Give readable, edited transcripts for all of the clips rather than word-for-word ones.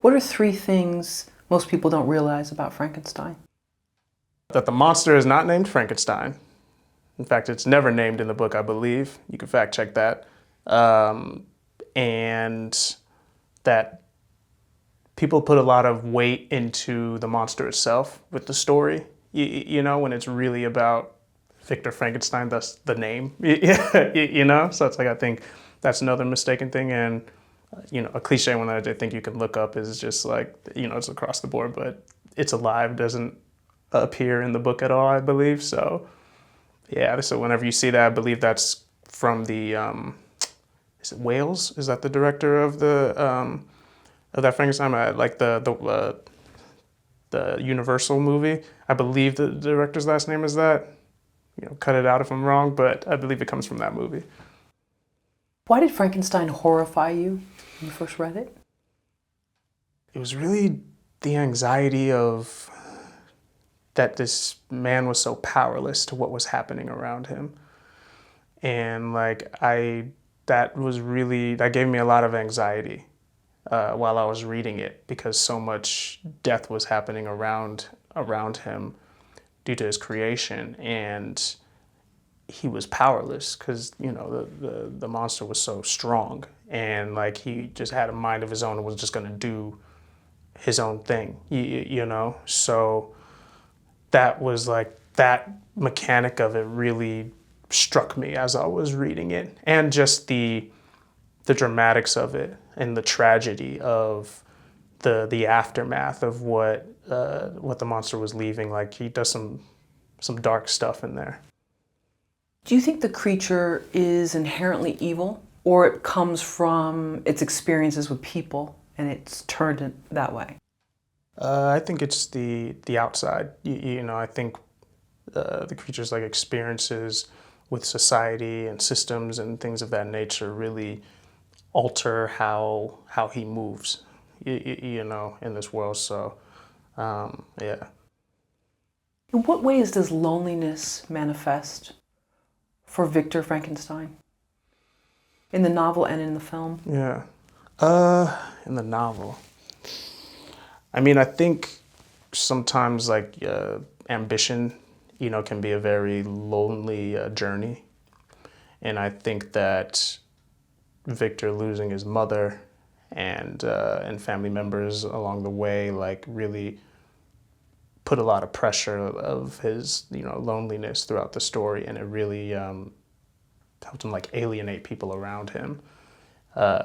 What are three things most people don't realize about Frankenstein? That the monster is not named Frankenstein. In fact, it's never named in the book, I believe. You can fact check that. And that people put a lot of weight into the monster itself with the story, you know, when it's really about Victor Frankenstein, thus the name, you know? So it's like, I think that's another mistaken thing. And, you know, a cliche one that I think you can look up is just like, you know, it's across the board, but "it's alive" doesn't appear in the book at all, I believe. So yeah, so whenever you see that, I believe that's from the, is it Wales? Is that the director of that Frankenstein? Like the Universal movie. I believe the director's last name is that. You know, cut it out if I'm wrong, but I believe it comes from that movie. Why did Frankenstein horrify you when you first read it? It was really the anxiety of that this man was so powerless to what was happening around him. And like that gave me a lot of anxiety while I was reading it, because so much death was happening around him due to his creation, and he was powerless because, you know, the monster was so strong, and like he just had a mind of his own and was just gonna do his own thing, you know? So that was like, that mechanic of it really struck me as I was reading it, and just the dramatics of it and the tragedy of the aftermath of what the monster was leaving. Like, he does some dark stuff in there. Do you think the creature is inherently evil, or it comes from its experiences with people and it's turned it that way? I think it's the outside. You know, I think the creature's like experiences with society and systems and things of that nature really alter how he moves, you know, in this world. So, yeah. In what ways does loneliness manifest for Victor Frankenstein? In the novel and in the film? Yeah. In the novel, I mean, I think sometimes like ambition, you know, can be a very lonely journey. And I think that Victor losing his mother and family members along the way, like, really put a lot of pressure of his, you know, loneliness throughout the story, and it really helped him like alienate people around him.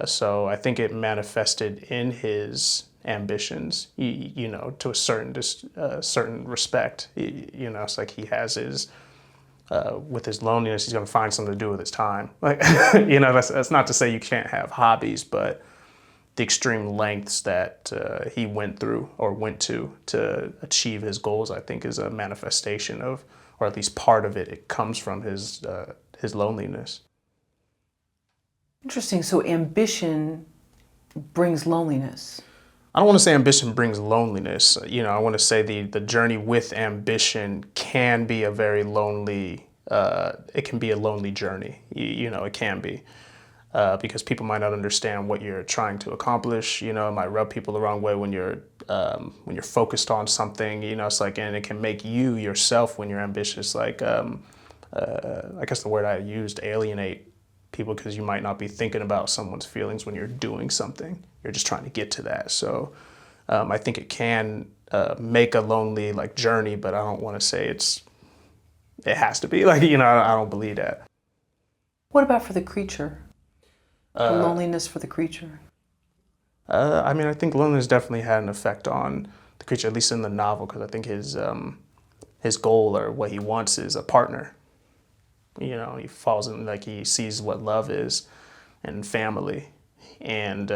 So I think it manifested in his ambitions, you know, to a certain respect. You know, it's like he has his, with his loneliness, he's going to find something to do with his time. Like, you know, that's not to say you can't have hobbies, but the extreme lengths that he went through or went to achieve his goals, I think, is a manifestation of, or at least part of it, it comes from his loneliness. Interesting. So ambition brings loneliness. I don't want to say ambition brings loneliness. You know, I want to say the journey with ambition can be a very lonely, it can be a lonely journey. You know, it can be. Because people might not understand what you're trying to accomplish. You know, it might rub people the wrong way when you're focused on something. You know, it's like, and it can make you yourself, when you're ambitious, like, I guess the word I used, alienate people, because you might not be thinking about someone's feelings when you're doing something. You're just trying to get to that. So I think it can make a lonely like journey, but I don't want to say it has to be, like, you know, I don't believe that. What about for the creature? The loneliness for the creature? I mean, I think loneliness definitely had an effect on the creature, at least in the novel, because I think his goal, or what he wants, is a partner. You know, he falls in, like, he sees what love is and family, and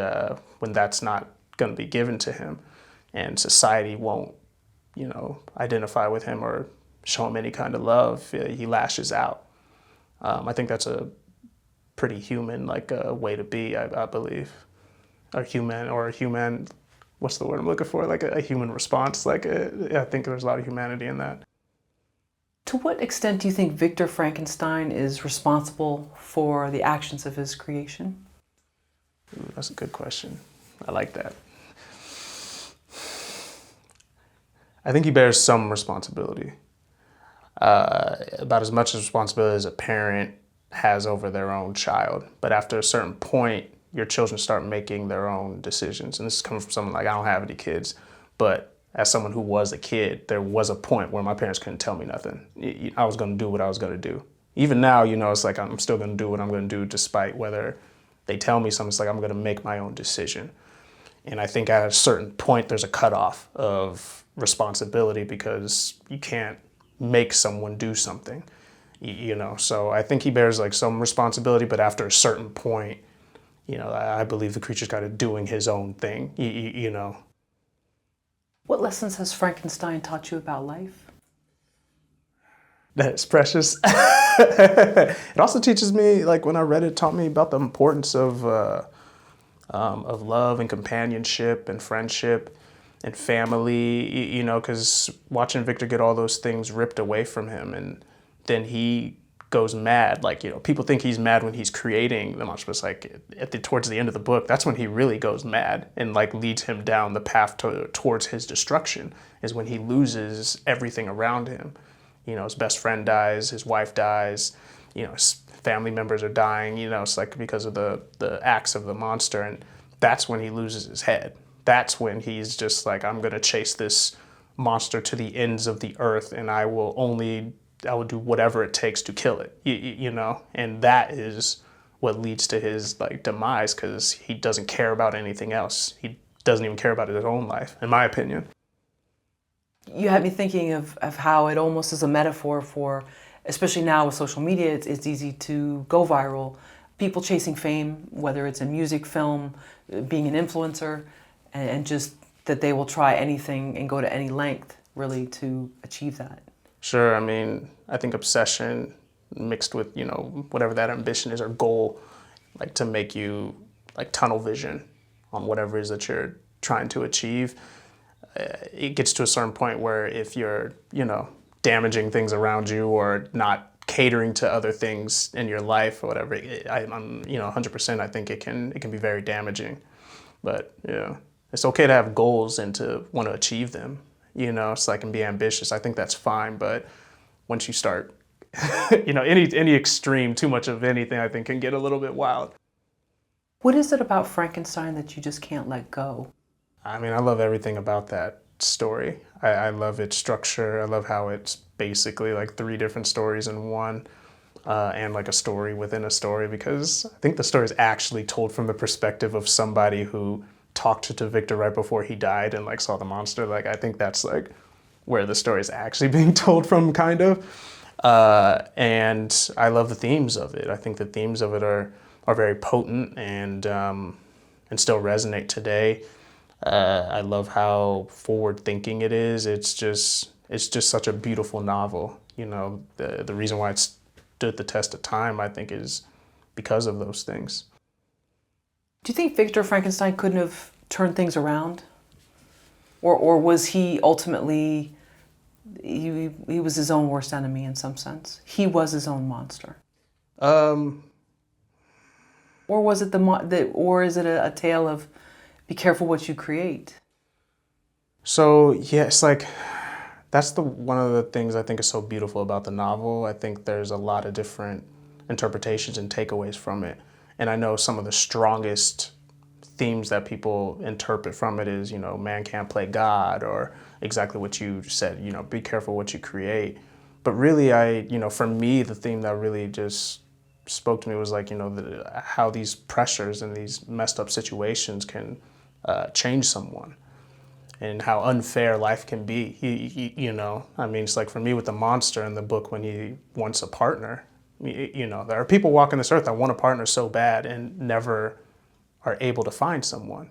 when that's not going to be given to him, and society won't, you know, identify with him or show him any kind of love, he lashes out. I think that's a pretty human, like, way to be, I believe. A human, what's the word I'm looking for? Like a human response. Like, I think there's a lot of humanity in that. To what extent do you think Victor Frankenstein is responsible for the actions of his creation? Ooh, that's a good question. I like that. I think he bears some responsibility, about as much responsibility as a parent has over their own child. But after a certain point, your children start making their own decisions. And this is coming from someone like, I don't have any kids, but as someone who was a kid, there was a point where my parents couldn't tell me nothing. I was going to do what I was going to do. Even now, it's like I'm still going to do what I'm going to do despite whether they tell me something. It's like I'm going to make my own decision. And I think at a certain point, there's a cutoff of responsibility because you can't make someone do something, So I think he bears like some responsibility, but after a certain point, I believe the creature's kind of doing his own thing, What lessons has Frankenstein taught you about life? That it's precious. It also teaches me, like when I read it, taught me about the importance of love and companionship and friendship and family, because watching Victor get all those things ripped away from him, and then he goes mad. Like, people think he's mad when he's creating the monster, but it's like towards the end of the book, that's when he really goes mad and like leads him down the path towards his destruction, is when he loses everything around him. His best friend dies, his wife dies, his family members are dying, it's like because of the acts of the monster. And that's when he loses his head. That's when he's just like, I'm going to chase this monster to the ends of the earth, and I will do whatever it takes to kill it, and that is what leads to his like demise, because he doesn't care about anything else. He doesn't even care about his own life, in my opinion. You had me thinking of how it almost is a metaphor for, especially now with social media, it's easy to go viral. People chasing fame, whether it's in music, film, being an influencer, and just that they will try anything and go to any length really to achieve that. Sure. I mean, I think obsession mixed with, whatever that ambition is or goal, like to make you like tunnel vision on whatever it is that you're trying to achieve. It gets to a certain point where if you're, damaging things around you or not catering to other things in your life or whatever, I'm 100%, I think it can be very damaging. But, it's okay to have goals and to want to achieve them, so I can be ambitious. I think that's fine. But once you start, any extreme, too much of anything, I think can get a little bit wild. What is it about Frankenstein that you just can't let go? I mean, I love everything about that story. I love its structure. I love how it's basically like 3 different stories in one, and like a story within a story, because I think the story is actually told from the perspective of somebody who talked to Victor right before he died and like saw the monster. Like, I think that's like where the story is actually being told from, kind of. And I love the themes of it. I think the themes of it are very potent and still resonate today. I love how forward-thinking it is. It's just such a beautiful novel. The reason why it stood the test of time, I think, is because of those things. Do you think Victor Frankenstein couldn't have turned things around? Or was he ultimately, he was his own worst enemy in some sense? He was his own monster? Or was it or is it a tale of be careful what you create? So, yeah, it's like, that's one of the things I think is so beautiful about the novel. I think there's a lot of different interpretations and takeaways from it. And I know some of the strongest themes that people interpret from it is, man can't play God, or exactly what you said, be careful what you create. But really, for me, the theme that really just spoke to me was like, how these pressures and these messed up situations can change someone, and how unfair life can be. I mean, it's like for me with the monster in the book, when he wants a partner, there are people walking this earth that want a partner so bad and never are able to find someone.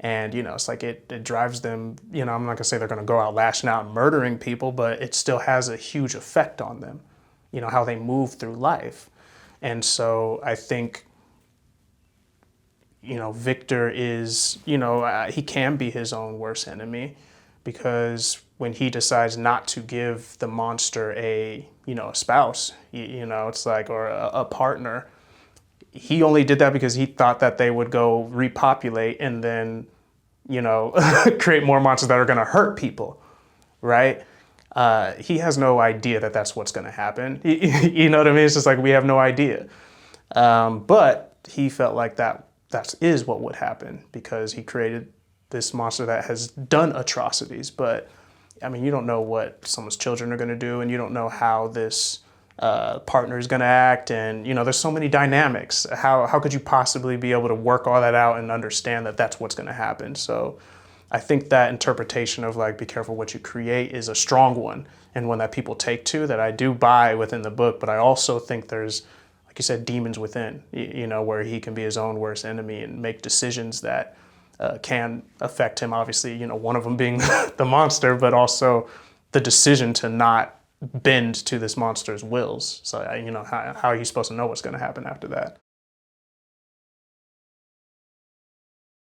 And, it's like it drives them, I'm not gonna say they're gonna go out lashing out and murdering people, but it still has a huge effect on them, how they move through life. And so I think, Victor is, he can be his own worst enemy, because when he decides not to give the monster a spouse, it's like, or a partner, he only did that because he thought that they would go repopulate and then, create more monsters that are going to hurt people. right? He has no idea that that's what's going to happen. You know what I mean? It's just like we have no idea. But he felt like that is what would happen because he created this monster that has done atrocities. But I mean, you don't know what someone's children are going to do, and you don't know how this partner is going to act, and there's so many dynamics. How could you possibly be able to work all that out and understand that that's what's going to happen? So I think that interpretation of like be careful what you create is a strong one, and one that people take to, that I do buy within the book. But I also think there's, like you said, demons within, where he can be his own worst enemy and make decisions that can affect him. Obviously, one of them being the monster, but also the decision to not bend to this monster's wills. So, how are you supposed to know what's going to happen after that?